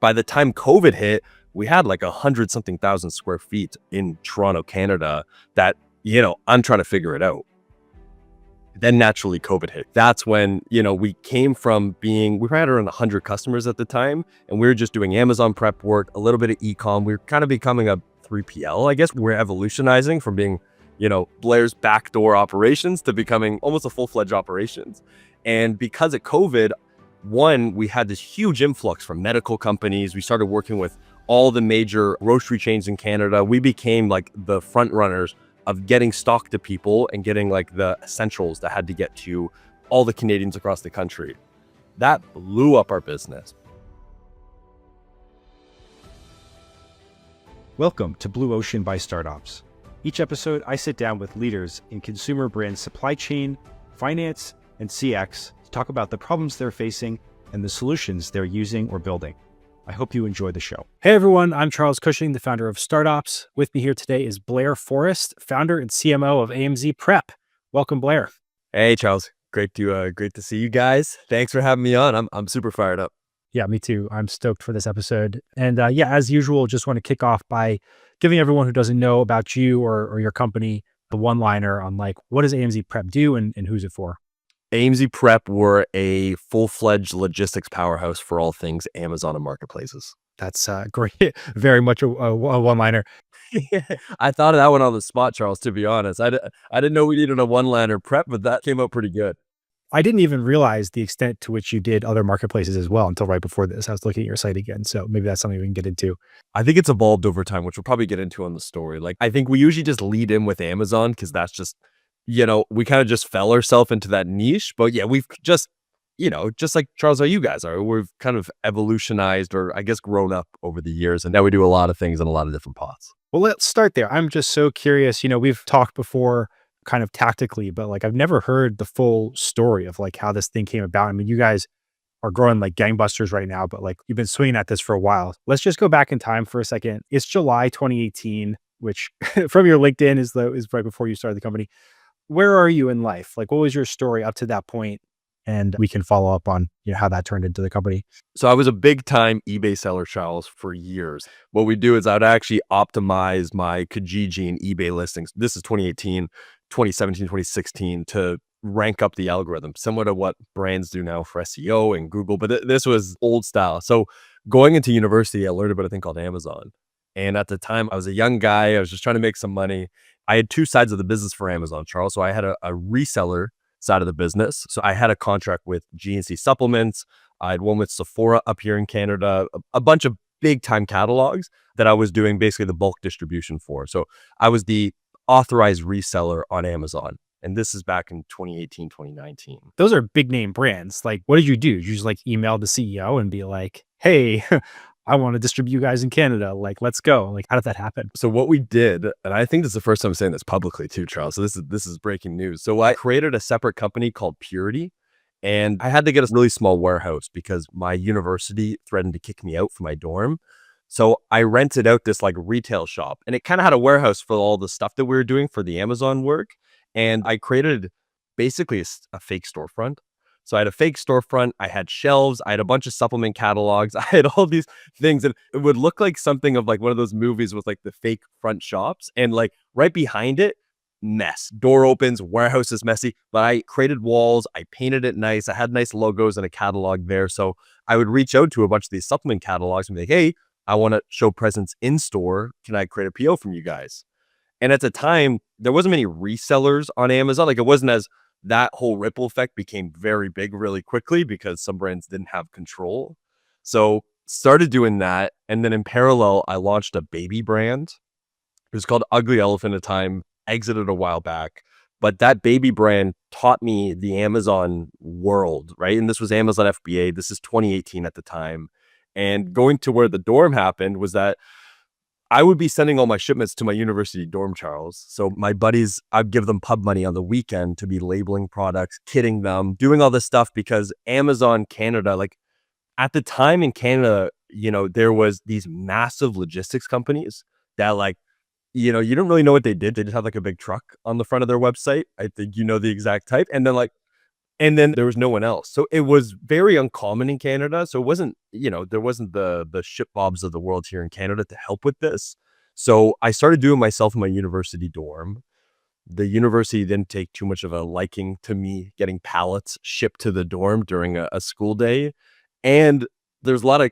By the time COVID hit, we had like 100 something thousand square feet in Toronto, Canada that, I'm trying to figure it out. Then naturally COVID hit. That's when, we came from we had around 100 customers at the time, and we were just doing Amazon Prep work, a little bit of e-com. We were kind of becoming a 3PL, I guess. We're evolutionizing from being, Blair's backdoor operations to becoming almost a full-fledged operations. And because of COVID, one, we had this huge influx from medical companies. We started working with all the major grocery chains in Canada. We became like the front runners of getting stock to people and getting like the essentials that had to get to all the Canadians across the country. That blew up our business. Welcome to Blue Ocean by Startups. Each episode, I sit down with leaders in consumer brand supply chain, finance, and CX to talk about the problems they're facing and the solutions they're using or building. I hope you enjoy the show. Hey everyone, I'm Charles Cushing, the founder of Startups. With me here today is Blair Forrest, founder and CMO of AMZ Prep. Welcome, Blair. Hey Charles, great to see you guys. Thanks for having me on. I'm super fired up. Yeah, me too. I'm stoked for this episode. And as usual, just want to kick off by giving everyone who doesn't know about you or your company the one-liner on like, what does AMZ Prep do and who's it for? AMZ Prep were a full-fledged logistics powerhouse for all things Amazon and marketplaces. That's great. Very much a one-liner. I thought of that one on the spot, Charles, to be honest. I didn't know we needed a one-liner prep, but that came out pretty good. I didn't even realize the extent to which you did other marketplaces as well until right before this. I was looking at your site again. So maybe that's something we can get into. I think it's evolved over time, which we'll probably get into on the story. Like, I think we usually just lead in with Amazon because that's just, we kind of just fell ourselves into that niche. But yeah, we've just, just like Charles, how you guys are, we've kind of evolutionized or I guess grown up over the years. And now we do a lot of things in a lot of different pots. Well, let's start there. I'm just so curious. We've talked before kind of tactically, but like I've never heard the full story of like how this thing came about. I mean, you guys are growing like gangbusters right now, but like you've been swinging at this for a while. Let's just go back in time for a second. It's July 2018, which from your LinkedIn is right before you started the company. Where are you in life? Like, what was your story up to that point? And we can follow up on how that turned into the company. So I was a big time eBay seller, Charles, for years. What we do is I'd actually optimize my Kijiji and eBay listings. This is 2018, 2017, 2016 to rank up the algorithm, similar to what brands do now for SEO and Google. But this was old style. So going into university, I learned about a thing called Amazon. And at the time, I was a young guy. I was just trying to make some money. I had two sides of the business for Amazon, Charles. So I had a reseller side of the business. So I had a contract with GNC supplements. I had one with Sephora up here in Canada, a bunch of big time catalogs that I was doing basically the bulk distribution for. So I was the authorized reseller on Amazon. And this is back in 2018, 2019. Those are big name brands. Like, what did you do? Did you just like email the CEO and be like, hey, I want to distribute you guys in Canada. Like, let's go. Like, how did that happen? So what we did, and I think this is the first time I'm saying this publicly too, Charles. So this is breaking news. So I created a separate company called Purity, and I had to get a really small warehouse because my university threatened to kick me out from my dorm. So I rented out this like retail shop, and it kind of had a warehouse for all the stuff that we were doing for the Amazon work. And I created basically a fake storefront. So I had a fake storefront, I had shelves, I had a bunch of supplement catalogs, I had all these things, and it would look like something of like one of those movies with like the fake front shops, and like right behind it, mess. Door opens, warehouse is messy, but I created walls, I painted it nice, I had nice logos and a catalog there. So I would reach out to a bunch of these supplement catalogs and be like, hey, I want to show presence in store. Can I create a PO from you guys? And at the time, there wasn't many resellers on Amazon. Like it wasn't as that whole ripple effect became very big really quickly because some brands didn't have control. So started doing that. And then in parallel, I launched a baby brand. It was called Ugly Elephant at the time, exited a while back. But that baby brand taught me the Amazon world, right? And this was Amazon FBA. This is 2018 at the time. And going to where the dorm happened was that I would be sending all my shipments to my university dorm, Charles. So my buddies, I'd give them pub money on the weekend to be labeling products, kitting them, doing all this stuff because Amazon Canada, like at the time in Canada, there was these massive logistics companies that like, you don't really know what they did. They just had like a big truck on the front of their website. I think you know the exact type. And then like And then there was no one else. So it was very uncommon in Canada. So it wasn't, there wasn't the ship bobs of the world here in Canada to help with this. So I started doing myself in my university dorm. The university didn't take too much of a liking to me getting pallets shipped to the dorm during a school day. And there's a lot of,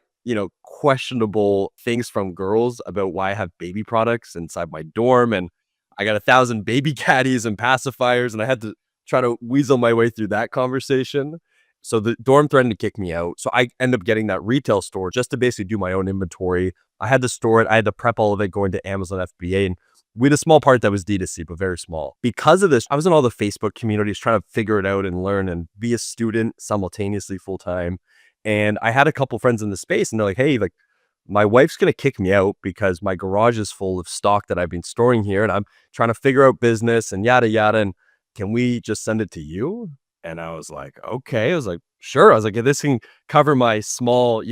questionable things from girls about why I have baby products inside my dorm. And I got 1,000 baby caddies and pacifiers, and I had to try to weasel my way through that conversation. So the dorm threatened to kick me out. So I ended up getting that retail store just to basically do my own inventory. I had to store it. I had to prep all of it going to Amazon FBA. And we had a small part that was D2C, but very small. Because of this, I was in all the Facebook communities trying to figure it out and learn and be a student simultaneously full time. And I had a couple friends in the space, and they're like, hey, like, my wife's going to kick me out because my garage is full of stock that I've been storing here, and I'm trying to figure out business and yada, yada. And can we just send it to you? And I was like, okay. I was like, sure. I was like, yeah, this can cover my small,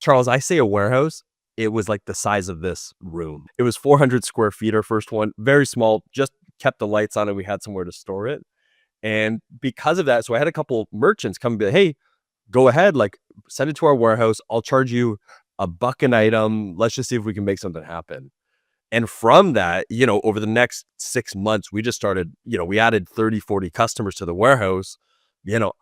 Charles, I say a warehouse. It was like the size of this room. It was 400 square feet, our first one, very small, just kept the lights on and we had somewhere to store it. And because of that, so I had a couple merchants come and be like, hey, go ahead, like send it to our warehouse. I'll charge you $1 an item. Let's just see if we can make something happen. And from that, over the next 6 months, we just started, we added 30, 40 customers to the warehouse.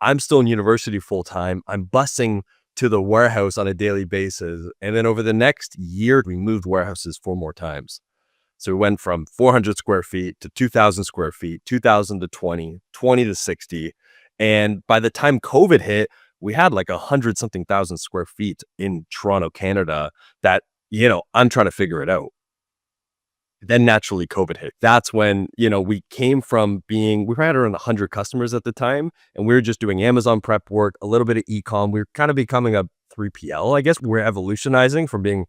I'm still in university full time. I'm busing to the warehouse on a daily basis. And then over the next year, we moved warehouses 4 more times. So we went from 400 square feet to 2,000 square feet, 2,000 to 20, 20 to 60. And by the time COVID hit, we had like 100 something thousand square feet in Toronto, Canada that, I'm trying to figure it out. Then naturally COVID hit. That's when, we came from we had around 100 customers at the time, and we were just doing Amazon Prep work, a little bit of e-com. We were kind of becoming a 3PL. I guess we're evolutionizing from being,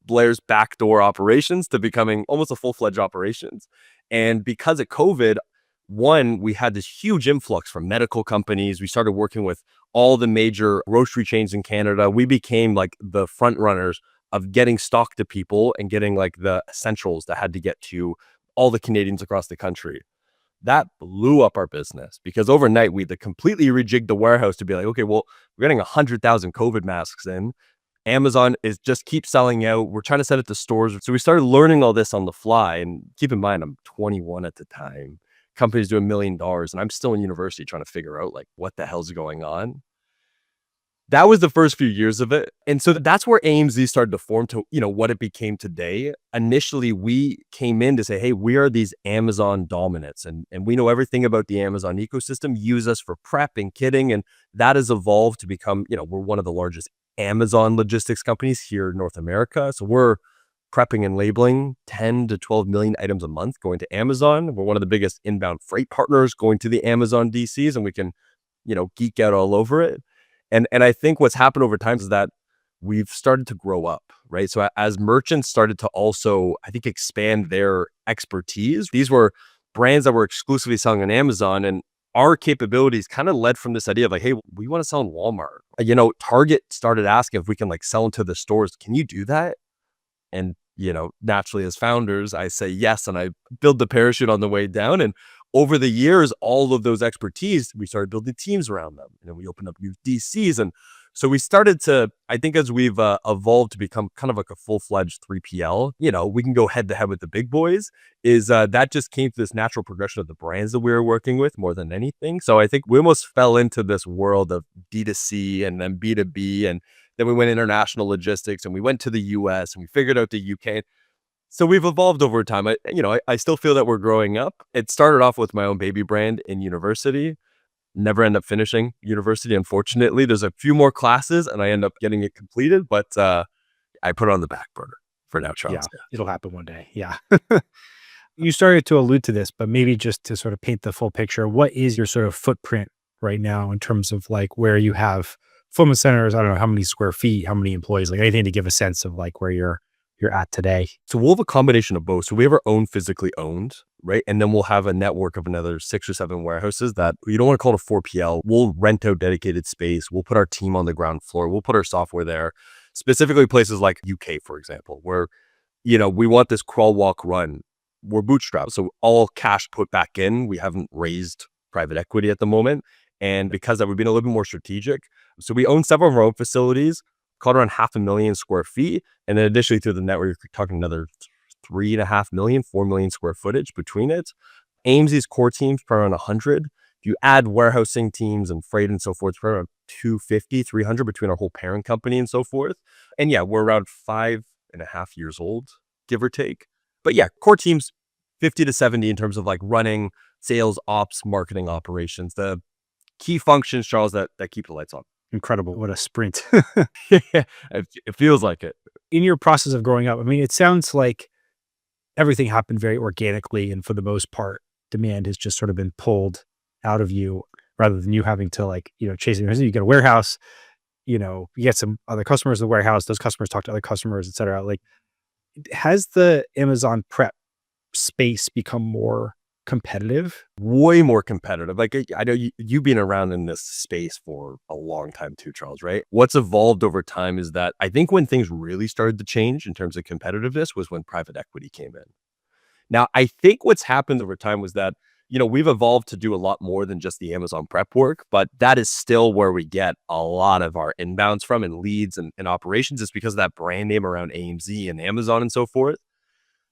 Blair's backdoor operations to becoming almost a full-fledged operations. And because of COVID, one, we had this huge influx from medical companies. We started working with all the major grocery chains in Canada. We became like the front runners of getting stock to people and getting like the essentials that had to get to all the Canadians across the country. That blew up our business because overnight we had to completely rejig the warehouse to be like, okay, well, we're getting 100,000 COVID masks in. Amazon is just keep selling out. We're trying to send it to stores. So we started learning all this on the fly. And keep in mind, I'm 21 at the time. Companies do $1 million, and I'm still in university trying to figure out like what the hell's going on. That was the first few years of it. And so that's where AMZ started to form to, what it became today. Initially, we came in to say, hey, we are these Amazon dominants and we know everything about the Amazon ecosystem, use us for prep and kitting. And that has evolved to become, we're one of the largest Amazon logistics companies here in North America. So we're prepping and labeling 10 to 12 million items a month going to Amazon. We're one of the biggest inbound freight partners going to the Amazon DCs, and we can, geek out all over it. And I think what's happened over time is that we've started to grow up, right? So as merchants started to also, I think, expand their expertise, these were brands that were exclusively selling on Amazon, and our capabilities kind of led from this idea of like, hey, we want to sell in Walmart. Target started asking if we can like sell into the stores. Can you do that? And, naturally as founders, I say yes. And I build the parachute on the way down. And over the years, all of those expertise, we started building teams around them. And then we opened up new DCs. And so we started to, I think as we've evolved to become kind of like a full-fledged 3PL, we can go head to head with the big boys, is that just came to this natural progression of the brands that we were working with more than anything. So I think we almost fell into this world of D2C and then B2B. And then we went international logistics and we went to the US and we figured out the UK. So we've evolved over time. I still feel that we're growing up. It started off with my own baby brand in university. Never end up finishing university, unfortunately. There's a few more classes and I end up getting it completed, but I put it on the back burner for now, Charles. Yeah, it'll happen one day. Yeah. You started to allude to this, but maybe just to sort of paint the full picture, what is your sort of footprint right now in terms of like where you have fulfillment centers? I don't know how many square feet, how many employees, like anything to give a sense of like where you're at today. So we'll have a combination of both. So we have our own physically owned, right? And then we'll have a network of another 6 or 7 warehouses that you don't want to call it a 4PL. We'll rent out dedicated space. We'll put our team on the ground floor. We'll put our software there, specifically places like UK, for example, where, we want this crawl, walk, run. We're bootstrapped. So all cash put back in. We haven't raised private equity at the moment. And because of that, we've been a little bit more strategic. So we own several of our own facilities, called around 500,000 square feet. And then additionally through the network, you're talking another 3.5 million, 4 million square footage between it. AMZ's core teams per around 100. If you add warehousing teams and freight and so forth, we're around 250, 300 between our whole parent company and so forth. And yeah, we're around 5.5 years old, give or take. But yeah, core teams 50 to 70 in terms of like running sales, ops, marketing operations, the key functions, Charles, that keep the lights on. Incredible. What a sprint. It feels like it. In your process of growing up, I mean, it sounds like everything happened very organically. And for the most part, demand has just sort of been pulled out of you rather than you having to like, chase it. You get a warehouse, you get some other customers in the warehouse, those customers talk to other customers, et cetera. Like, has the Amazon Prep space become more competitive? Way more competitive. Like, I know you've been around in this space for a long time too, Charles, right? What's evolved over time is that I think when things really started to change in terms of competitiveness was when private equity came in. Now, I think what's happened over time was that, we've evolved to do a lot more than just the Amazon Prep work, but that is still where we get a lot of our inbounds from and leads and operations. It's because of that brand name around AMZ and Amazon and so forth.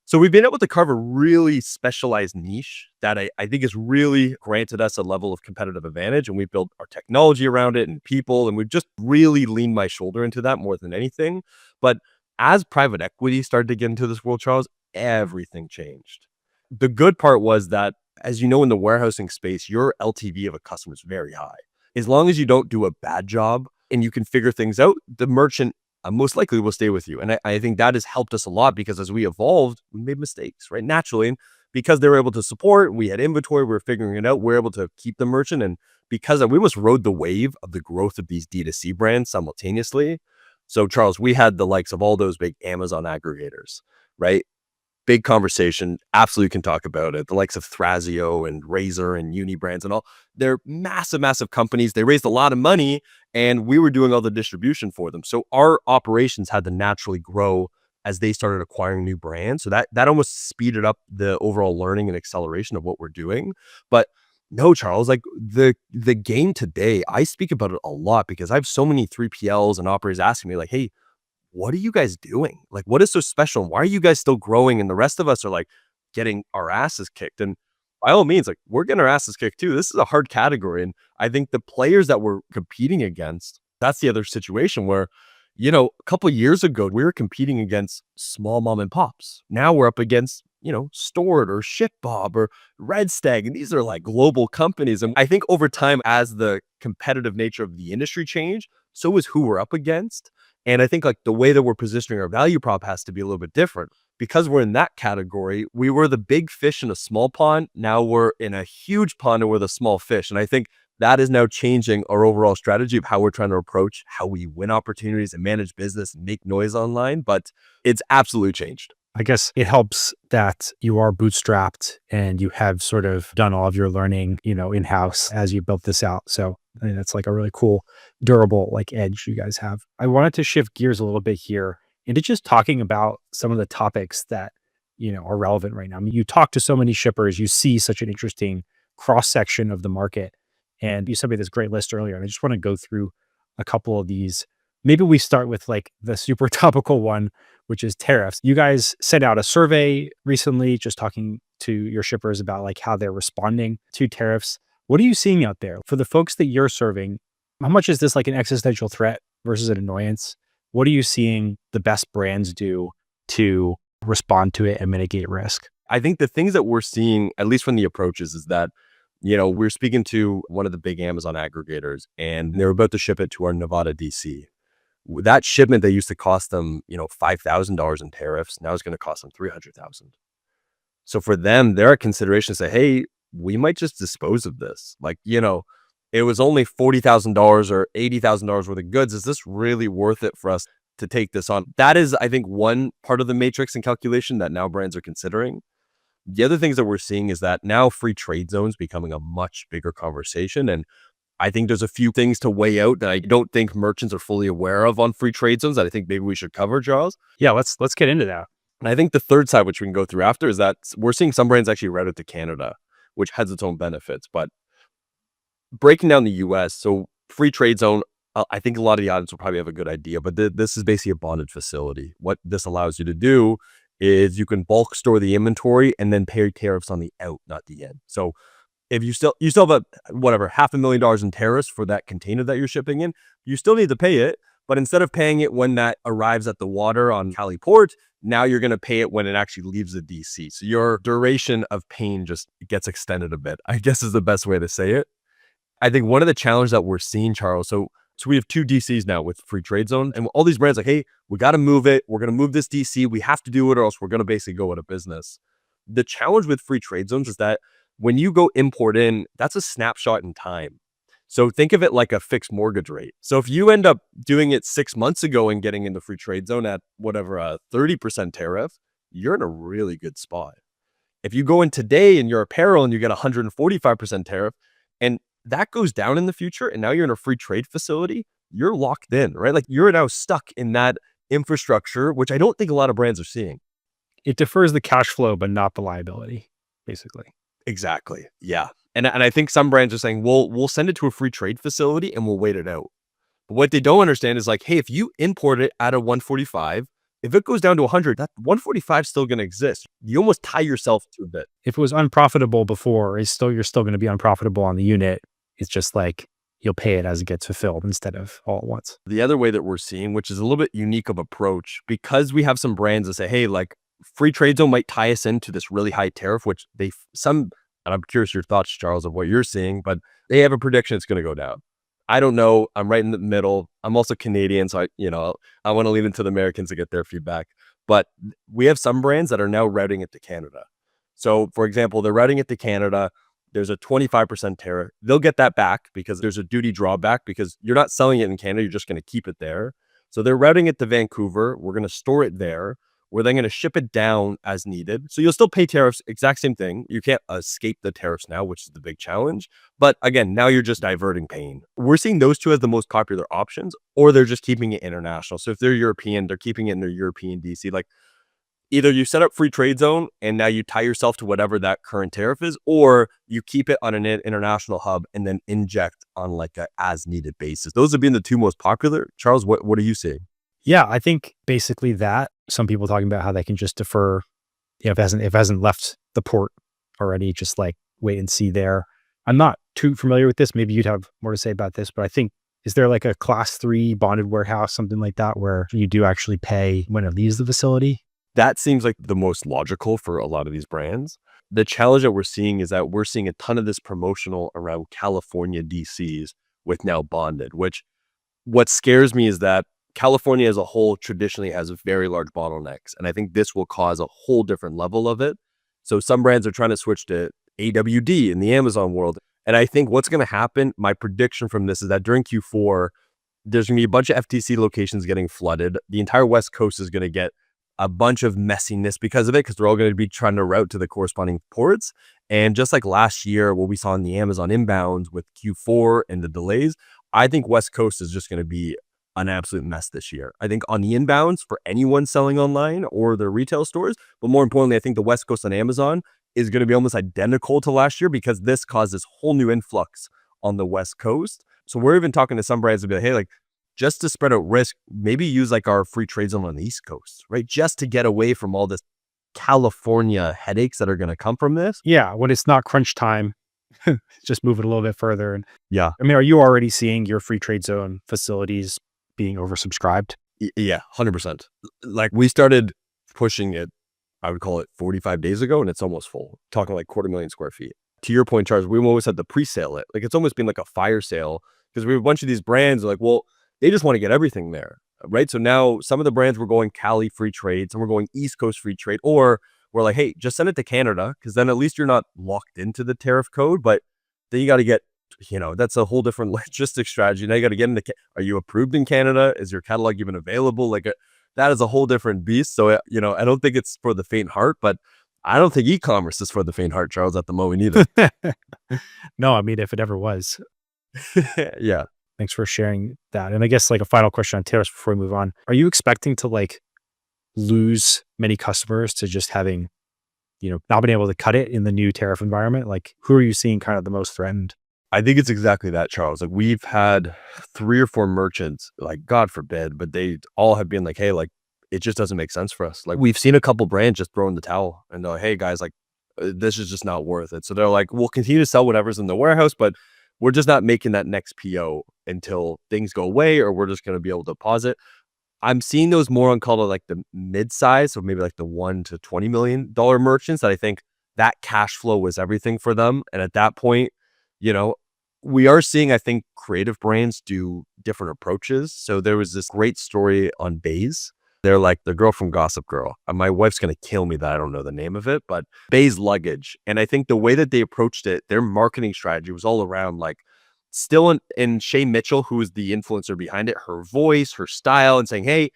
So we've been able to carve a really specialized niche that I think has really granted us a level of competitive advantage. And we've built our technology around it and people, and we've just really leaned my shoulder into that more than anything. But as private equity started to get into this world, Charles, everything changed. The good part was that, as you know, in the warehousing space, your LTV of a customer is very high. As long as you don't do a bad job and you can figure things out, the merchant most likely will stay with you. And I think that has helped us a lot because as we evolved, we made mistakes, right? Naturally. And because they were able to support, we had inventory, we were figuring it out, we were able to keep the merchant. And because we almost rode the wave of the growth of these D2C brands simultaneously. So Charles, we had the likes of all those big Amazon aggregators, right? Big conversation. Absolutely can talk about it. The likes of Thrasio and Razor and Unibrands and all. They're massive, massive companies. They raised a lot of money and we were doing all the distribution for them. So our operations had to naturally grow as they started acquiring new brands. So that almost speeded up the overall learning and acceleration of what we're doing. But no, Charles, like the game today, I speak about it a lot because I have so many 3PLs and operators asking me like, hey, what are you guys doing? Like, what is so special? Why are you guys still growing? And the rest of us are like getting our asses kicked. And by all means, like we're getting our asses kicked too. This is a hard category. And I think the players that we're competing against, that's the other situation where, a couple of years ago, we were competing against small mom and pops. Now we're up against, Stored or ShipBob or Red Stag. And these are like global companies. And I think over time, as the competitive nature of the industry changed, so is who we're up against. And I think like the way that we're positioning our value prop has to be a little bit different because we're in that category. We were the big fish in a small pond. Now we're in a huge pond and we're the small fish. And I think that is now changing our overall strategy of how we're trying to approach how we win opportunities and manage business and make noise online. But it's absolutely changed. I guess it helps that you are bootstrapped and you have sort of done all of your learning, in-house as you built this out. So I mean, that's like a really cool, durable like edge you guys have. I wanted to shift gears a little bit here into just talking about some of the topics that, are relevant right now. I mean, you talk to so many shippers, you see such an interesting cross-section of the market. And you sent me this great list earlier. And I just want to go through a couple of these. Maybe we start with like the super topical one, which is tariffs. You guys sent out a survey recently, just talking to your shippers about like how they're responding to tariffs. What are you seeing out there for the folks that you're serving? How much is this like an existential threat versus an annoyance? What are you seeing the best brands do to respond to it and mitigate risk? I think the things that we're seeing, at least from the approaches, is that, we're speaking to one of the big Amazon aggregators and they're about to ship it to our Nevada DC. That shipment that used to cost them, $5,000 in tariffs, now is going to cost them $300,000. So for them, they're at consideration to say, hey, we might just dispose of this. Like, it was only $40,000 or $80,000 worth of goods. Is this really worth it for us to take this on? That is, I think, one part of the matrix and calculation that now brands are considering. The other things that we're seeing is that now free trade zones becoming a much bigger conversation. And I think there's a few things to weigh out that I don't think merchants are fully aware of on free trade zones that I think maybe we should cover, Charles. Yeah, let's get into that. And I think the third side, which we can go through after, is that we're seeing some brands actually route it to Canada, which has its own benefits. But breaking down the US, so free trade zone, I think a lot of the audience will probably have a good idea, but this is basically a bonded facility. What this allows you to do is you can bulk store the inventory and then pay tariffs on the out, not the in. So if you still have a whatever $500,000 in tariffs for that container that you're shipping in, you still need to pay it. But instead of paying it when that arrives at the water on Cali Port, now you're going to pay it when it actually leaves the DC. So your duration of pain just gets extended a bit, I guess is the best way to say it. I think one of the challenges that we're seeing, Charles, so we have 2 DCs now with free trade zone, and all these brands like, hey, we got to move it. We're going to move this DC. We have to do it or else we're going to basically go out of business. The challenge with free trade zones is that when you go import in, that's a snapshot in time. So think of it like a fixed mortgage rate. So if you end up doing it 6 months ago and getting in the free trade zone at whatever, a 30% tariff, you're in a really good spot. If you go in today and you're apparel and you get 145% tariff, and that goes down in the future, and now you're in a free trade facility, you're locked in, right? Like you're now stuck in that infrastructure, which I don't think a lot of brands are seeing. It defers the cash flow, but not the liability, basically. Exactly. Yeah. And I think some brands are saying, well, we'll send it to a free trade facility and we'll wait it out. But what they don't understand is like, hey, if you import it at a 145, if it goes down to 100, that 145 is still going to exist. You almost tie yourself to a bit. If it was unprofitable before, you're still going to be unprofitable on the unit. It's just like you'll pay it as it gets fulfilled instead of all at once. The other way that we're seeing, which is a little bit unique of approach, because we have some brands that say, hey, like free trade zone might tie us into this really high tariff, which and I'm curious your thoughts, Charles, of what you're seeing, but they have a prediction it's going to go down. I don't know. I'm right in the middle. I'm also Canadian, so I want to lean into the Americans to get their feedback. But we have some brands that are now routing it to Canada. So, for example, they're routing it to Canada. There's a 25% tariff. They'll get that back because there's a duty drawback because you're not selling it in Canada. You're just going to keep it there. So they're routing it to Vancouver. We're going to store it there. We're then going to ship it down as needed. So you'll still pay tariffs, exact same thing. You can't escape the tariffs now, which is the big challenge. But again, now you're just diverting pain. We're seeing those two as the most popular options, or they're just keeping it international. So if they're European, they're keeping it in their European DC. Like either you set up free trade zone and now you tie yourself to whatever that current tariff is, or you keep it on an international hub and then inject on like a as needed basis. Those have been the two most popular. Charles, what are you seeing? Yeah, I think basically that some people talking about how they can just defer, if it hasn't left the port already, just like wait and see there. I'm not too familiar with this. Maybe you'd have more to say about this, but I think, is there like a class 3 bonded warehouse, something like that, where you do actually pay when it leaves the facility? That seems like the most logical for a lot of these brands. The challenge that we're seeing is that we're seeing a ton of this promotional around California DCs with now bonded, which what scares me is that California as a whole traditionally has very large bottlenecks. And I think this will cause a whole different level of it. So some brands are trying to switch to AWD in the Amazon world. And I think what's going to happen, my prediction from this is that during Q4, there's going to be a bunch of FTC locations getting flooded. The entire West Coast is going to get a bunch of messiness because of it, because they're all going to be trying to route to the corresponding ports. And just like last year, what we saw in the Amazon inbounds with Q4 and the delays, I think West Coast is just going to be an absolute mess this year. I think on the inbounds for anyone selling online or their retail stores, but more importantly, I think the West Coast on Amazon is going to be almost identical to last year because this caused this whole new influx on the West Coast. So we're even talking to some brands to be like, hey, like just to spread out risk, maybe use like our free trade zone on the East Coast, right? Just to get away from all this California headaches that are going to come from this. Yeah, when it's not crunch time, just move it a little bit further. And yeah, I mean, are you already seeing your free trade zone facilities being oversubscribed? Yeah, 100%. Like we started pushing it, I would call it 45 days ago, and it's almost full. Talking like 250,000 square feet. To your point, Charles, we always had to pre-sale it. Like it's almost been like a fire sale because we have a bunch of these brands like, well, they just want to get everything there, right? So now some of the brands were going Cali free trade, some were going East Coast free trade, or we're like, hey, just send it to Canada because then at least you're not locked into the tariff code. But then you got to get, that's a whole different logistics strategy. Now you got to get into, are you approved in Canada? Is your catalog even available? Like that is a whole different beast. So, I don't think it's for the faint heart, but I don't think e-commerce is for the faint heart, Charles, at the moment either. No, I mean, if it ever was. Yeah. Thanks for sharing that. And I guess like a final question on tariffs before we move on. Are you expecting to like lose many customers to just having, not being able to cut it in the new tariff environment? Like who are you seeing kind of the most threatened? I think it's exactly that, Charles. Like we've had 3 or 4 merchants, like God forbid, but they all have been like, hey, like it just doesn't make sense for us. Like we've seen a couple brands just throw in the towel and they're like, hey guys, like this is just not worth it. So they're like, we'll continue to sell whatever's in the warehouse, but we're just not making that next PO until things go away, or we're just going to be able to pause it. I'm seeing those more on call to like the mid-size, so maybe like the $1 to $20 million merchants that I think that cash flow was everything for them. And at that point, you know, we are seeing, I think, creative brands do different approaches. So there was this great story on Baze. They're like the girl from Gossip Girl. My wife's going to kill me that I don't know the name of it, but Baze luggage. And I think the way that they approached it, their marketing strategy was all around like still in Shay Mitchell, who is the influencer behind it, her voice, her style, and saying, hey,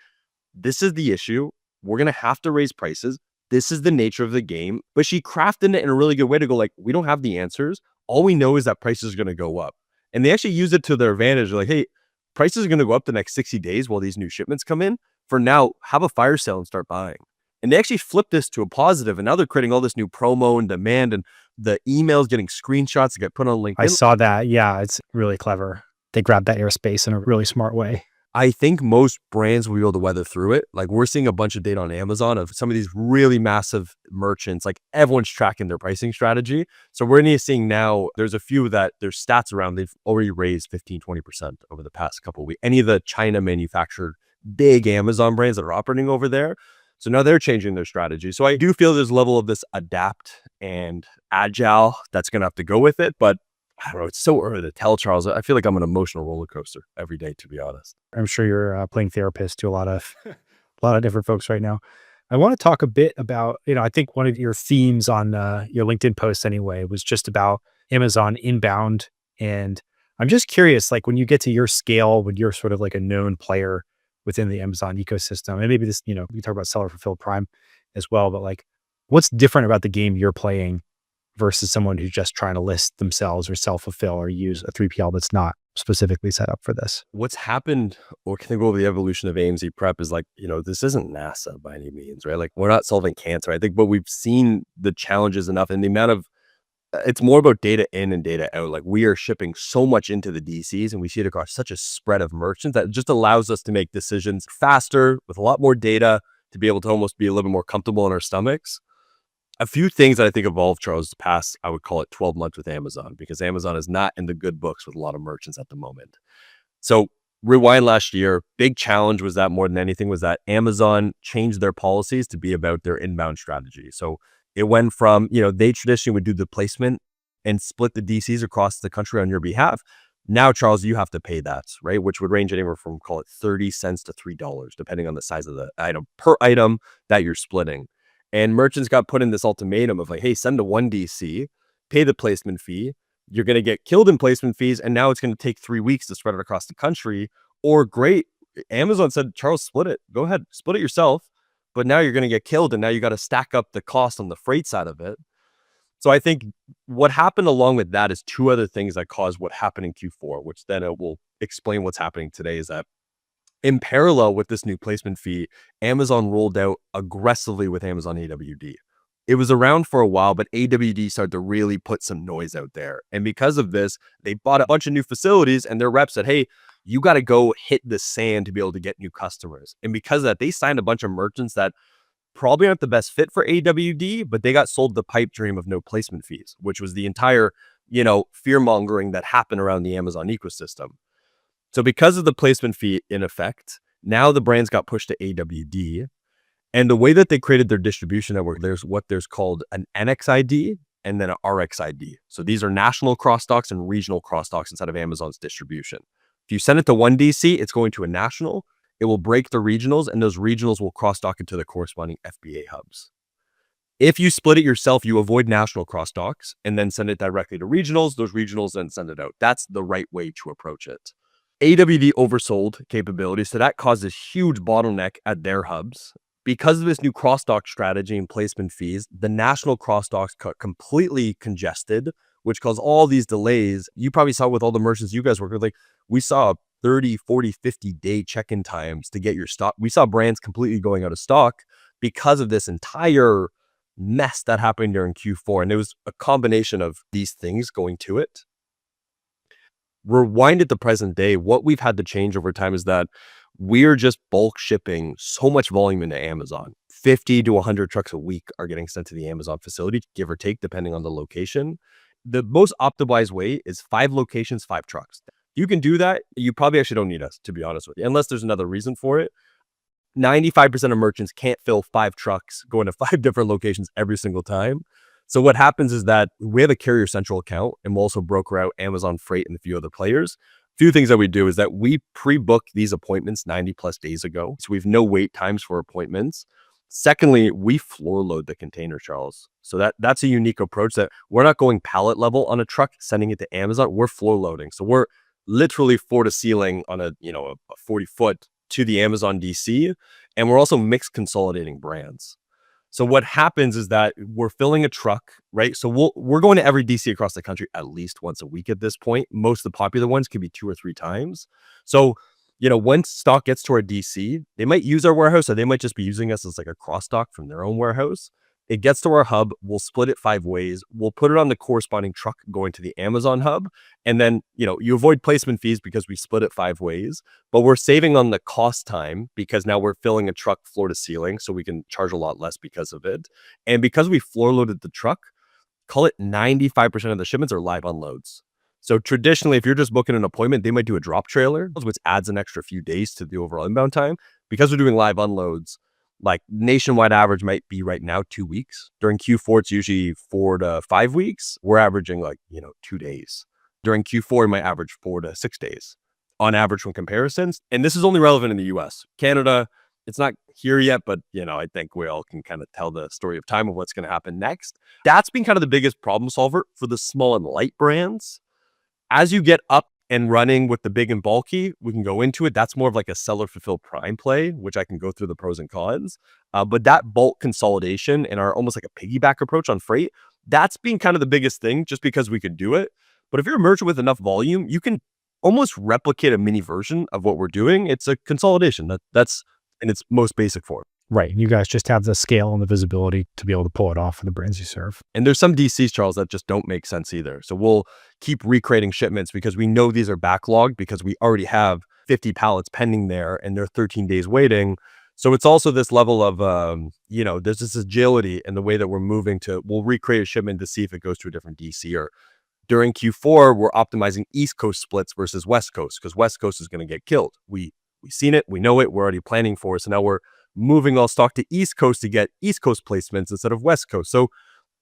this is the issue. We're going to have to raise prices. This is the nature of the game. But she crafted it in a really good way to go like, we don't have the answers. All we know is that prices are going to go up. And they actually use it to their advantage. They're like, hey, prices are going to go up the next 60 days while these new shipments come in. For now, have a fire sale and start buying. And they actually flipped this to a positive. And now they're creating all this new promo and demand, and the emails getting screenshots that get put on LinkedIn. I saw that. Yeah, it's really clever. They grabbed that airspace in a really smart way. I think most brands will be able to weather through it. Like we're seeing a bunch of data on Amazon of some of these really massive merchants, like everyone's tracking their pricing strategy. So we're seeing now, there's a few that there's stats around, they've already raised 15, 20% over the past couple of weeks. Any of the China manufactured big Amazon brands that are operating over there. So now they're changing their strategy. So I do feel there's a level of this adapt and agile that's going to have to go with it. But I don't know, it's so early to tell, Charles. I feel like I'm an emotional roller coaster every day, to be honest. I'm sure you're playing therapist to a lot of different folks right now. I want to talk a bit about, I think one of your themes on your LinkedIn posts anyway was just about Amazon inbound. And I'm just curious, like when you get to your scale, when you're sort of like a known player within the Amazon ecosystem, and maybe this, we talk about seller fulfilled prime as well, but like what's different about the game you're playing versus someone who's just trying to list themselves or self-fulfill or use a 3PL that's not specifically set up for this? What's happened, or can I go over the evolution of AMZ Prep is like, this isn't NASA by any means, right? Like we're not solving cancer. I think, but we've seen the challenges enough and the amount of, it's more about data in and data out. Like we are shipping so much into the DCs and we see it across such a spread of merchants that just allows us to make decisions faster with a lot more data to be able to almost be a little bit more comfortable in our stomachs. A few things that I think evolved, Charles, the past, I would call it 12 months with Amazon, because Amazon is not in the good books with a lot of merchants at the moment. So rewind last year, big challenge was that more than anything was that Amazon changed their policies to be about their inbound strategy. So it went from, they traditionally would do the placement and split the DCs across the country on your behalf. Now, Charles, you have to pay that, right? Which would range anywhere from, call it 30 cents to $3, depending on the size of the item per item that you're splitting. And merchants got put in this ultimatum of like, hey, send to one DC, pay the placement fee. You're going to get killed in placement fees. And now it's going to take 3 weeks to spread it across the country. Or great, Amazon said, Charles, split it. Go ahead, split it yourself. But now you're going to get killed. And now you got to stack up the cost on the freight side of it. So I think what happened along with that is 2 other things that caused what happened in Q4, which then it will explain what's happening today, is that in parallel with this new placement fee, Amazon rolled out aggressively with Amazon AWD. It was around for a while, but AWD started to really put some noise out there. And because of this, they bought a bunch of new facilities and their reps said, hey, you got to go hit the sand to be able to get new customers. And because of that, they signed a bunch of merchants that probably aren't the best fit for AWD, but they got sold the pipe dream of no placement fees, which was the entire, fear mongering that happened around the Amazon ecosystem. So because of the placement fee in effect, now the brands got pushed to AWD. And the way that they created their distribution network, there's called an NXID and then an RXID. So these are national cross-docks and regional cross-docks inside of Amazon's distribution. If you send it to one DC, it's going to a national. It will break the regionals, and those regionals will cross-dock into the corresponding FBA hubs. If you split it yourself, you avoid national cross-docks and then send it directly to regionals. Those regionals then send it out. That's the right way to approach it. AWD oversold capabilities, so that caused this huge bottleneck at their hubs. Because of this new cross-dock strategy and placement fees, the national cross-docks got completely congested, which caused all these delays. You probably saw with all the merchants you guys work with, like we saw 30, 40, 50 day check-in times to get your stock. We saw brands completely going out of stock because of this entire mess that happened during Q4. And it was a combination of these things going to it. rewind at the present day, what we've had to change over time is that we're just bulk shipping so much volume into Amazon. 50 to 100 trucks a week are getting sent to the Amazon facility, give or take, depending on the location. The most optimized way is 5 locations, 5 trucks. You can do that. You probably actually don't need us, to be honest with you, unless there's another reason for it. 95% of merchants can't fill 5 trucks going to 5 different locations every single time. So what happens is that we have a Carrier Central account, and we'll also broker out Amazon Freight and a few other players. A few things that we do is that we pre-book these appointments 90 plus days ago. So we have no wait times for appointments. Secondly, we floor load the container, Charles. So that's a unique approach, that we're not going pallet level on a truck, sending it to Amazon. We're floor loading. So we're literally floor to ceiling on a 40-foot to the Amazon DC. And we're also mixed consolidating brands. So what happens is that we're filling a truck, right? So we're going to every DC across the country at least once a week at this point. Most of the popular ones could be 2 or 3 times. So, once stock gets to our DC, they might use our warehouse, or they might just be using us as like a cross stock from their own warehouse. It gets to our hub. We'll split it 5 ways. We'll put it on the corresponding truck going to the Amazon hub. And then, you avoid placement fees because we split it 5 ways, but we're saving on the cost time because now we're filling a truck floor to ceiling. So we can charge a lot less because of it. And because we floor loaded the truck, call it 95% of the shipments are live unloads. So traditionally, if you're just booking an appointment, they might do a drop trailer, which adds an extra few days to the overall inbound time. Because we're doing live unloads, like nationwide average might be right now 2 weeks. During Q4, it's usually 4 to 5 weeks. We're averaging 2 days. During Q4, it might average 4 to 6 days on average from comparisons. And this is only relevant in the US. Canada, it's not here yet, but I think we all can kind of tell the story of time of what's going to happen next. That's been kind of the biggest problem solver for the small and light brands. As you get up and running with the big and bulky, we can go into it. That's more of like a seller fulfilled prime play, which I can go through the pros and cons. But that bulk consolidation and our almost like a piggyback approach on freight, that's been kind of the biggest thing, just because we could do it. But if you're a merchant with enough volume, you can almost replicate a mini version of what we're doing. It's a consolidation. That's in its most basic form. Right. And you guys just have the scale and the visibility to be able to pull it off for the brands you serve. And there's some DCs, Charles, that just don't make sense either. So we'll keep recreating shipments because we know these are backlogged because we already have 50 pallets pending there and they're 13 days waiting. So it's also this level of, there's this agility in the way that we're moving to, we'll recreate a shipment to see if it goes to a different DC. Or during Q4, we're optimizing East Coast splits versus West Coast because West Coast is going to get killed. We've seen it. We know it. We're already planning for it. So now we're moving all stock to East Coast to get East Coast placements instead of West Coast. So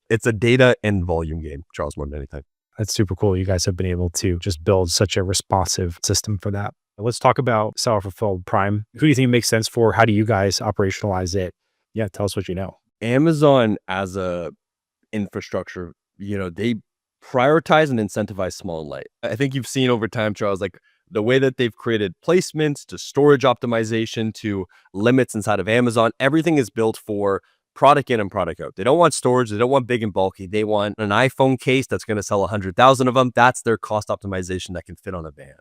it's a data and volume game, Charles, more than anything. That's super cool. You guys have been able to just build such a responsive system for that. Let's talk about seller fulfilled prime. Who do you think it makes sense for? How do you guys operationalize it? Yeah, tell us what you know. Amazon as a infrastructure, they prioritize and incentivize small and light. I think you've seen over time, Charles, like the way that they've created placements to storage optimization to limits inside of Amazon, everything is built for product in and product out. They don't want storage. They don't want big and bulky. They want an iPhone case that's going to sell 100,000 of them. That's their cost optimization that can fit on a van.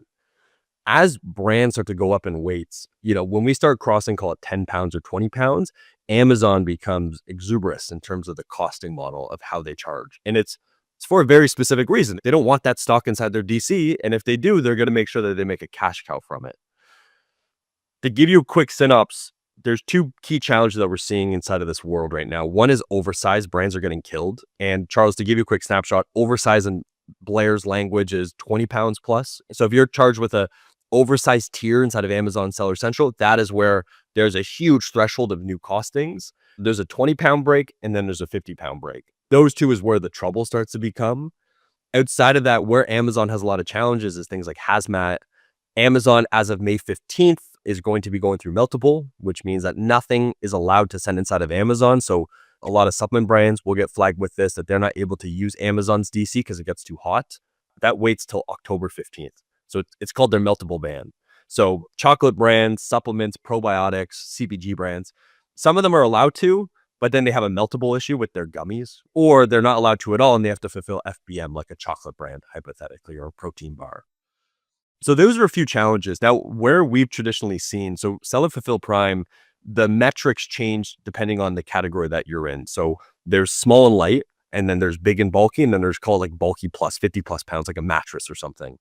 As brands start to go up in weights, when we start crossing, call it 10 pounds or 20 pounds, Amazon becomes exuberant in terms of the costing model of how they charge. And it's for a very specific reason. They don't want that stock inside their DC. And if they do, they're going to make sure that they make a cash cow from it. To give you a quick synopsis, there's 2 key challenges that we're seeing inside of this world right now. One is oversized. Brands are getting killed. And Charles, to give you a quick snapshot, oversized in Blair's language is 20 pounds plus. So if you're charged with a oversized tier inside of Amazon Seller Central, that is where there's a huge threshold of new costings. There's a 20-pound break and then there's a 50-pound break. Those 2 is where the trouble starts to become. Outside of that, where Amazon has a lot of challenges is things like hazmat. Amazon, as of May 15th, is going to be going through meltable, which means that nothing is allowed to send inside of Amazon. So a lot of supplement brands will get flagged with this, that they're not able to use Amazon's DC because it gets too hot. That waits till October 15th. So it's called their meltable ban. So chocolate brands, supplements, probiotics, CPG brands, some of them are allowed to, but then they have a meltable issue with their gummies, or they're not allowed to at all and they have to fulfill FBM like a chocolate brand, hypothetically, or a protein bar. So those are a few challenges. Now, where we've traditionally seen, so Seller Fulfill Prime, the metrics change depending on the category that you're in. So there's small and light, and then there's big and bulky, and then there's called like bulky plus 50 plus pounds, like a mattress or something.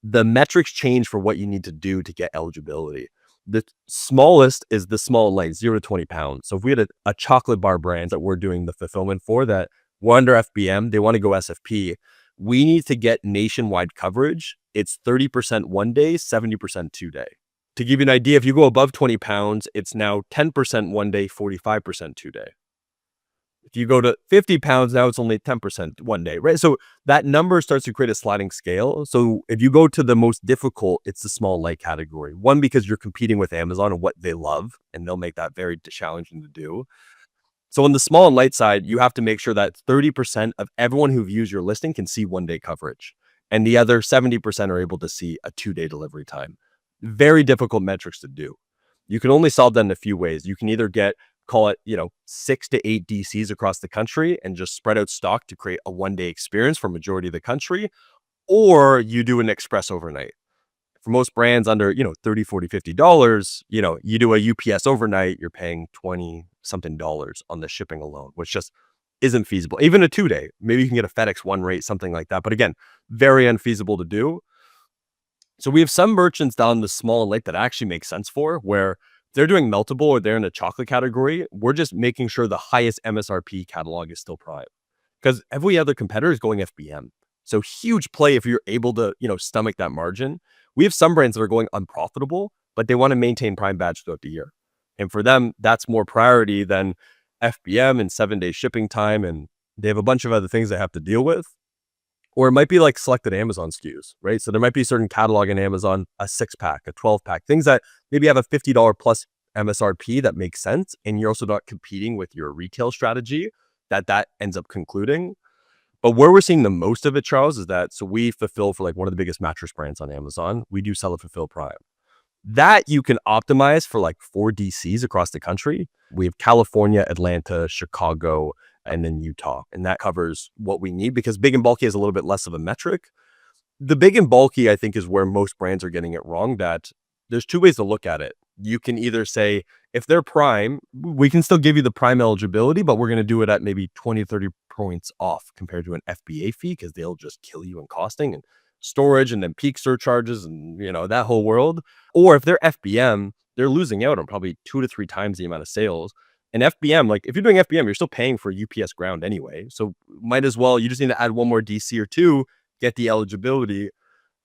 the metrics change for what you need to do to get eligibility. The smallest is the small and light, 0 to 20 pounds. So if we had a chocolate bar brand that we're doing the fulfillment for that we're under FBM, they want to go SFP, we need to get nationwide coverage. It's 30% 1 day, 70% 2 day. To give you an idea, if you go above 20 pounds, it's now 10% 1 day, 45% 2 day. If you go to 50 pounds, now it's only 10% 1 day, right? So that number starts to create a sliding scale. So if you go to the most difficult, it's the small light category. One, because you're competing with Amazon and what they love, and they'll make that very challenging to do. So on the small and light side, you have to make sure that 30% of everyone who views your listing can see 1 day coverage. And the other 70% are able to see a 2 day delivery time. Very difficult metrics to do. You can only solve that in a few ways. You can either call it, 6 to 8 DCs across the country and just spread out stock to create a 1 day experience for majority of the country, or you do an express overnight. For most brands under, $30, $40, $50, you do a UPS overnight, you're paying $20 something on the shipping alone, which just isn't feasible. Even a 2 day, maybe you can get a FedEx one rate, something like that. But again, very unfeasible to do. So we have some merchants down the small and light that actually make sense for, where they're doing meltable or they're in the chocolate category. We're just making sure the highest MSRP catalog is still Prime, because every other competitor is going FBM. So huge play if you're able to, stomach that margin. We have some brands that are going unprofitable, but they want to maintain Prime badge throughout the year. And for them, that's more priority than FBM and 7 day shipping time. And they have a bunch of other things they have to deal with. Or it might be like selected Amazon SKUs, right? So there might be a certain catalog in Amazon, a 6-pack, a 12-pack, things that maybe have a $50 plus MSRP that makes sense. And you're also not competing with your retail strategy that ends up concluding. But where we're seeing the most of it, Charles, is that, so we fulfill for like one of the biggest mattress brands on Amazon. We do sell at Fulfill Prime. That you can optimize for like 4 DCs across the country. We have California, Atlanta, Chicago, and then Utah. And that covers what we need, because big and bulky is a little bit less of a metric. The big and bulky, I think, is where most brands are getting it wrong, that there's 2 ways to look at it. You can either say, if they're Prime, we can still give you the Prime eligibility, but we're going to do it at maybe 20, 30 points off compared to an FBA fee, because they'll just kill you in costing and storage and then peak surcharges and, that whole world. Or if they're FBM, they're losing out on probably 2 to 3 times the amount of sales. And FBM, like if you're doing FBM, you're still paying for UPS ground anyway. So might as well, you just need to add 1 more DC or 2, get the eligibility.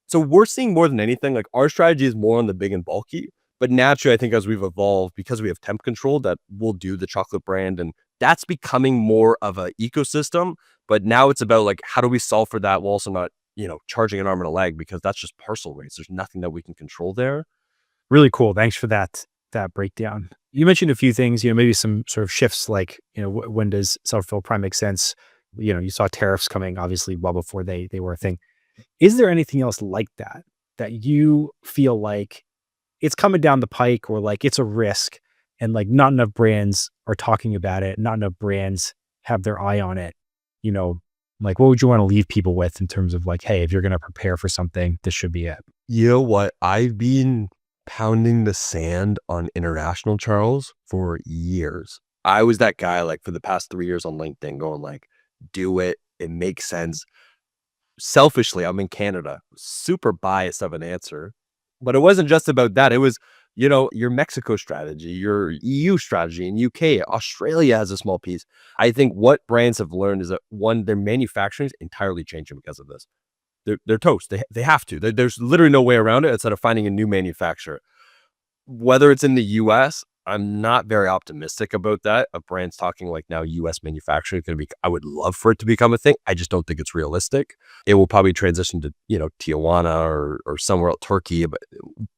So we're seeing more than anything, like our strategy is more on the big and bulky. But naturally, I think as we've evolved, because we have temp control, that we'll do the chocolate brand, and that's becoming more of an ecosystem. But now it's about like, how do we solve for that while also not, charging an arm and a leg, because that's just parcel rates. There's nothing that we can control there. Really cool. Thanks for that breakdown. You mentioned a few things, maybe some sort of shifts, like, when does self-fulfill Prime make sense? You saw tariffs coming obviously well before they were a thing. Is there anything else like that you feel like it's coming down the pike, or like it's a risk and like not enough brands are talking about it, not enough brands have their eye on it? Like, what would you want to leave people with in terms of like, hey, if you're going to prepare for something, this should be it? You know what? I've been pounding the sand on international, Charles, for years. I was that guy like for the past 3 years on LinkedIn going like, do it. It makes sense. Selfishly, I'm in Canada, super biased of an answer, but it wasn't just about that. It was, your Mexico strategy, your EU strategy in UK, Australia has a small piece. I think what brands have learned is that, one, their manufacturing is entirely changing because of this. They're toast. They have to. There's literally no way around it instead of finding a new manufacturer. Whether it's in the US, I'm not very optimistic about that. Of brands talking like now US manufacturing is going to be, I would love for it to become a thing. I just don't think it's realistic. It will probably transition to, Tijuana or somewhere else, Turkey, but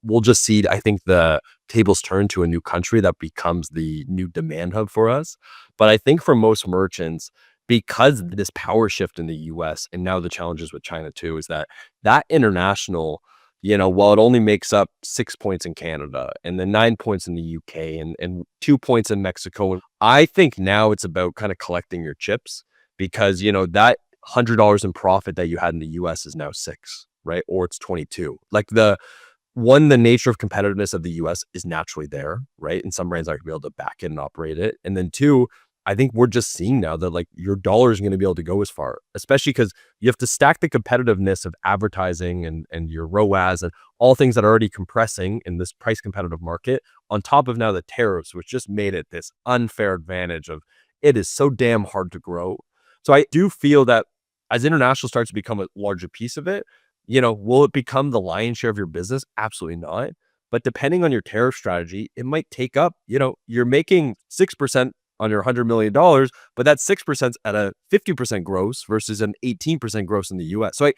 we'll just see. I think the tables turn to a new country that becomes the new demand hub for us. But I think for most merchants, because this power shift in the US and now the challenges with China too, is that international, while it only makes up 6 points in Canada and then 9 points in the UK and 2 points in Mexico, I think now it's about kind of collecting your chips, because, that $100 in profit that you had in the US is now 6, right? Or it's 22. Like the nature of competitiveness of the US is naturally there, right? And some brands aren't going to be able to back it and operate it. And then 2, I think we're just seeing now that like your dollar is going to be able to go as far, especially because you have to stack the competitiveness of advertising and your ROAS and all things that are already compressing in this price competitive market on top of now the tariffs, which just made it this unfair advantage of it is so damn hard to grow. So I do feel that as international starts to become a larger piece of it, will it become the lion's share of your business? Absolutely not. But depending on your tariff strategy, it might take up, you're making 6% on your $100 million, but that 6% at a 50% gross versus an 18% gross in the US. So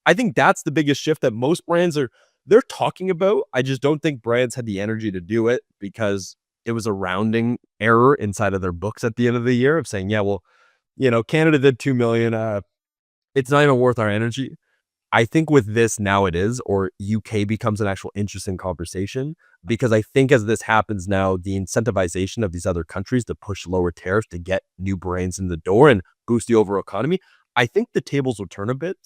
I think that's the biggest shift that most brands they're talking about. I just don't think brands had the energy to do it because it was a rounding error inside of their books at the end of the year of saying, yeah, well, Canada did 2 million. It's not even worth our energy. I think with this now it is, or UK becomes an actual interesting conversation, because I think as this happens now, the incentivization of these other countries to push lower tariffs to get new brands in the door and boost the overall economy, I think the tables will turn a bit.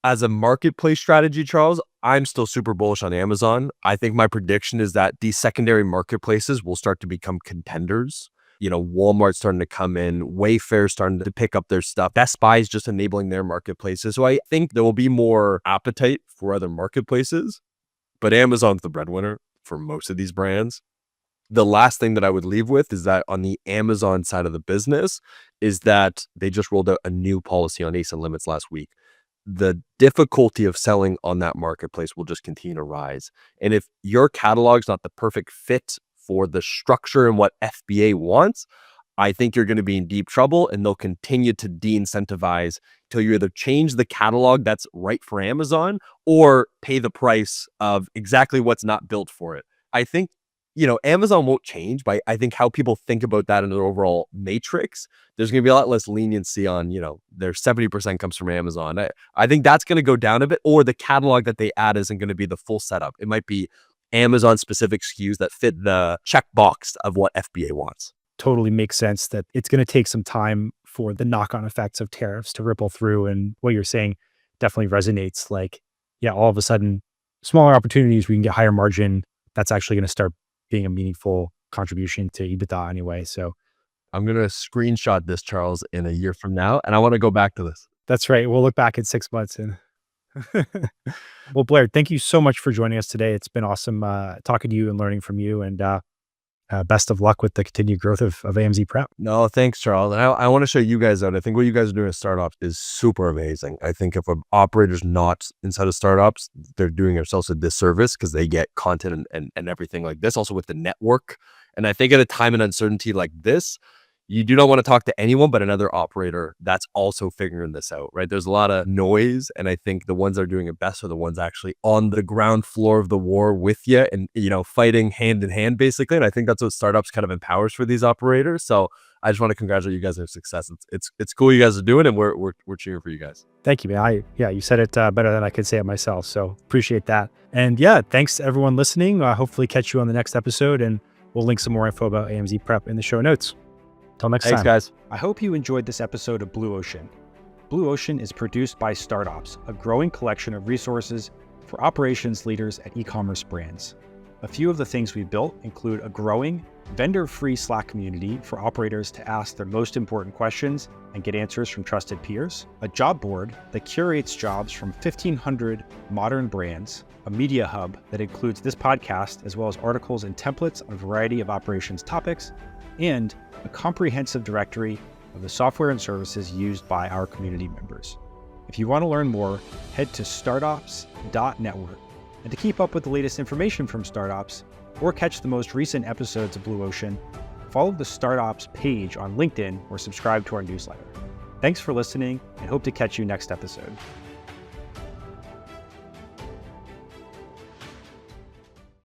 As a marketplace strategy, Charles, I'm still super bullish on Amazon. I think my prediction is that these secondary marketplaces will start to become contenders. Walmart's starting to come in, Wayfair's starting to pick up their stuff. Best Buy is just enabling their marketplaces. So I think there will be more appetite for other marketplaces, but Amazon's the breadwinner for most of these brands. The last thing that I would leave with is that on the Amazon side of the business is that they just rolled out a new policy on ACE and limits last week. The difficulty of selling on that marketplace will just continue to rise. And if your catalog's not the perfect fit for the structure and what FBA wants, I think you're going to be in deep trouble, and they'll continue to de-incentivize till you either change the catalog that's right for Amazon or pay the price of exactly what's not built for it. I think, Amazon won't change, but I think how people think about that in their overall matrix, there's going to be a lot less leniency on, their 70% comes from Amazon. I think that's going to go down a bit, or the catalog that they add isn't going to be the full setup. It might be Amazon specific SKUs that fit the checkbox of what FBA wants. Totally makes sense that it's going to take some time for the knock-on effects of tariffs to ripple through. And what you're saying definitely resonates. Like, yeah, all of a sudden, smaller opportunities, we can get higher margin. That's actually going to start being a meaningful contribution to EBITDA anyway. So I'm going to screenshot this, Charles, in a year from now. And I want to go back to this. That's right. We'll look back in 6 months and well, Blair, thank you so much for joining us today. It's been awesome talking to you and learning from you, and best of luck with the continued growth of AMZ Prep. No, thanks, Charles. And I want to show you guys out. I think what you guys are doing at startups is super amazing. I think if an operator's not inside of startups, they're doing themselves a disservice because they get content and everything like this, also with the network. And I think at a time of uncertainty like this, you do not want to talk to anyone but another operator that's also figuring this out, right? There's a lot of noise, and I think the ones that are doing it best are the ones actually on the ground floor of the war with you and, fighting hand in hand, basically. And I think that's what startups kind of empowers for these operators. So I just want to congratulate you guys on your success. It's cool you guys are doing, and we're cheering for you guys. Thank you, man. You said it better than I could say it myself. So appreciate that. And yeah, thanks to everyone listening. Hopefully catch you on the next episode, and we'll link some more info about AMZ Prep in the show notes. Till next time. Thanks, guys. I hope you enjoyed this episode of Blue Ocean. Blue Ocean is produced by Startups, a growing collection of resources for operations leaders at e-commerce brands. A few of the things we've built include a growing, vendor-free Slack community for operators to ask their most important questions and get answers from trusted peers, a job board that curates jobs from 1,500 modern brands, a media hub that includes this podcast, as well as articles and templates on a variety of operations topics, and a comprehensive directory of the software and services used by our community members. If you want to learn more, head to startups.network. And to keep up with the latest information from Startups, or catch the most recent episodes of Blue Ocean, follow the Startups page on LinkedIn or subscribe to our newsletter. Thanks for listening, and hope to catch you next episode.